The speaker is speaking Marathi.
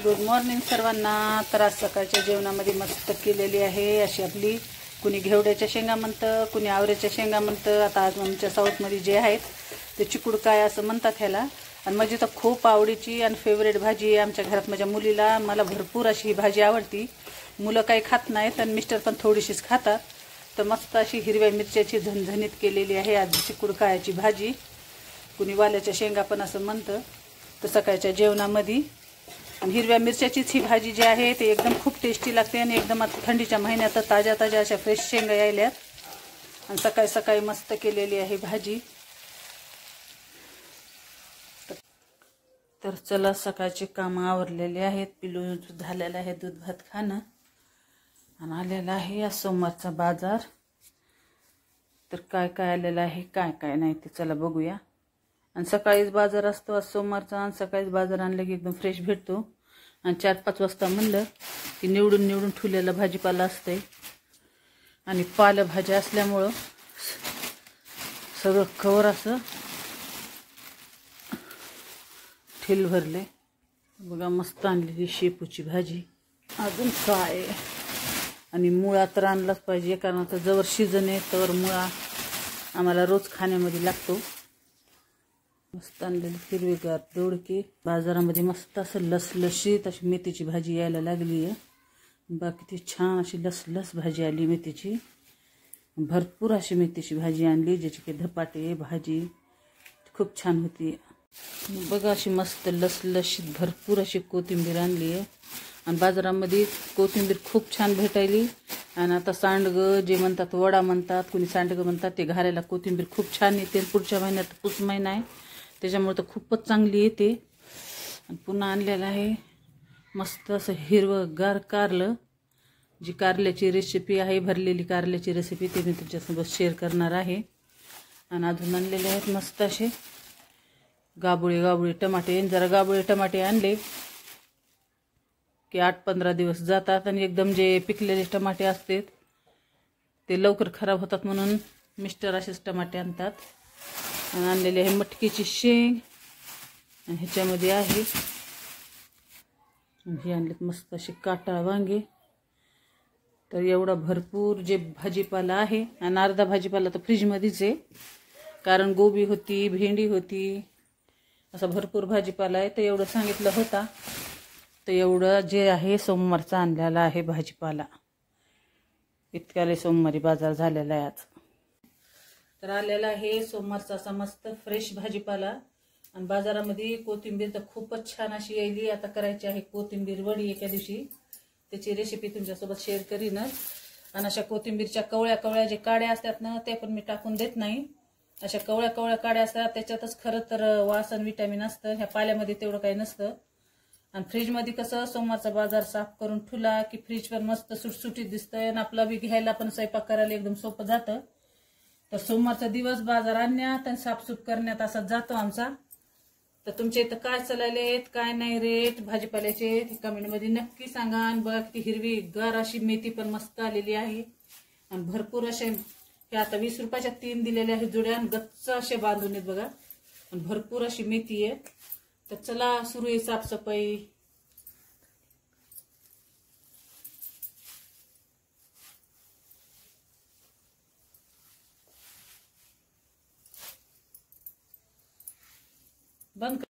गुड मॉर्निंग सर्वांना। तर आज सकाळच्या जेवणामध्ये मस्त केलेली आहे अशी आपली, कुणी घेवड्याच्या शेंगा म्हणतं, कुणी आवऱ्याच्या शेंगा म्हणतं। आता आज आमच्या साऊथमध्ये जे आहेत ते चिकुडकाय असं म्हणतात ह्याला। आणि माझी तर खूप आवडीची आणि फेवरेट भाजी आहे आमच्या घरात। माझ्या मुलीला, मला भरपूर अशी ही भाजी आवडती। मुलं काही खात नाहीत आणि मिस्टर पण थोडीशीच खातात। तर मस्त अशी हिरव्या मिरच्याची झणझणीत केलेली आहे आज चिकुडकायाची भाजी, कुणी वाल्याच्या शेंगा पण असं म्हणतं। तर सकाळच्या जेवणामध्ये आणि हिरव्या मिरच्याचीच ही भाजी जी आहे ते एकदम खूप टेस्टी लागते आणि एकदम आता थंडीच्या महिन्यात ताज्या ताज्या अशा फ्रेश शेंगा यायल्यात आणि सकाळी सकाळी मस्त केलेली आहे भाजी। तर चला, सकाळचे काम आवरलेले आहेत, पिलू झालेलं आहे दूध भात खाणं आणि आलेला आहे या सोमवारचा बाजार। तर काय काय आलेलं आहे काय काय नाही ते चला बघूया। आणि सकाळीच बाजार असतो आज सोमवारचा, आणि सकाळीच बाजार आणलं की एकदम फ्रेश भेटतो। आणि 4-5 वाजता म्हणलं की निवडून ठेवलेला भाजीपाला असते आणि पालेभाज्या असल्यामुळं सगळं कवर असं ठेल भरले। बघा मस्त आणलेली शेपूची भाजी, अजून काय, आणि मुळा तर आणलाच पाहिजे कारण आता जवळ सीजन आहे तर मुळा आम्हाला रोज खाण्यामध्ये लागतो। मस्त आणलेली हिरवीगार दोडके, बाजारामध्ये मस्त असं लसलशीत अशी मेथीची भाजी यायला लागली आहे। बाकी ती छान अशी लसलस भाजी आली मेथीची, भरपूर अशी मेथीची भाजी आणली ज्याची की धपाटे भाजी खूप छान होती। बघा अशी मस्त लसलशीत भरपूर अशी कोथिंबीर आणली आहे आणि बाजारामध्ये कोथिंबीर खूप छान भेटायली। आणि आता सांडगं जे म्हणतात, वडा म्हणतात, कुणी सांडगं म्हणतात, ते घालायला कोथिंबीर खूप छान येते। पुढच्या महिन्यात पुस महिना आहे त्याच्यामुळे तर खूपच चांगली येते। आणि पुन्हा आणलेलं आहे मस्त असं हिरवंगार कारलं, जी कारल्याची रेसिपी आहे, भरलेली कारल्याची रेसिपी, ते मी तुमच्यासोबत शेअर करणार आहे। आणि अजून आणलेले आहेत मस्त असे गाबुळे टमाटे। जरा गाबुळे टमाटे आणले की 8-15 दिवस जातात आणि एकदम जे पिकलेले टमाटे असतात ते लवकर खराब होतात, म्हणून मिस्टर असेच टमाटे आणतात। आणि आणलेली आहे मटकीची शेंग आणि ह्याच्यामध्ये आहे हे आणलेत मस्त असे काटा वांगे। तर एवढा भरपूर जे भाजीपाला आहे, आणि अर्धा भाजीपाला तर फ्रीजमध्येच आहे कारण गोबी होती, भेंडी होती, असा भरपूर भाजीपाला आहे। तर एवढं सांगितलं होता, तर एवढं जे आहे सोमवारचा आणलेला आहे भाजीपाला। इतक्याले सोमवारी बाजार झालेला आहे आज। तर आलेला आहे सोमवारचा असा मस्त फ्रेश भाजीपाला। आणि बाजारामध्ये कोथिंबीर तर खूपच छान अशी यायली। आता करायची आहे कोथिंबीर वडी एका दिवशी, त्याची रेसिपी तुमच्यासोबत शेअर करीनच। आणि अशा कोथिंबीरच्या कवळ्या जे काड्या असतात ना, ते पण मी टाकून देत नाही। अशा कवळ्या काड्या असतात त्याच्यातच खरं तर वास आणि विटॅमिन असतं, ह्या पाल्यामध्ये तेवढं काही नसतं। आणि फ्रीजमध्ये कसं सोमवारचा बाजार साफ करून ठेवला की फ्रीज पण मस्त सुटसुटीत दिसतंय आणि आपला बी घ्यायला पण स्वयंपाक करायला एकदम सोपं जातं। तर सोमवारचा दिवस बाजार आणण्यात आणि साफसूफ करण्यात असा जातो आमचा। तर तुमच्या इथं काय चाललेत, काय नाही रेट भाजीपाल्याचे ते कमेंटमध्ये नक्की सांगा। आणि बघा किती हिरवी गार अशी मेथी पण मस्त आलेली आहे आणि भरपूर असे हे आता 20 रुपयाच्या 3 दिलेल्या आहेत जुड्या, आणि गच्च असे बांधून आहेत बघा, आणि भरपूर अशी मेथी आहे। तर चला सुरू आहे साफसफाई। बंद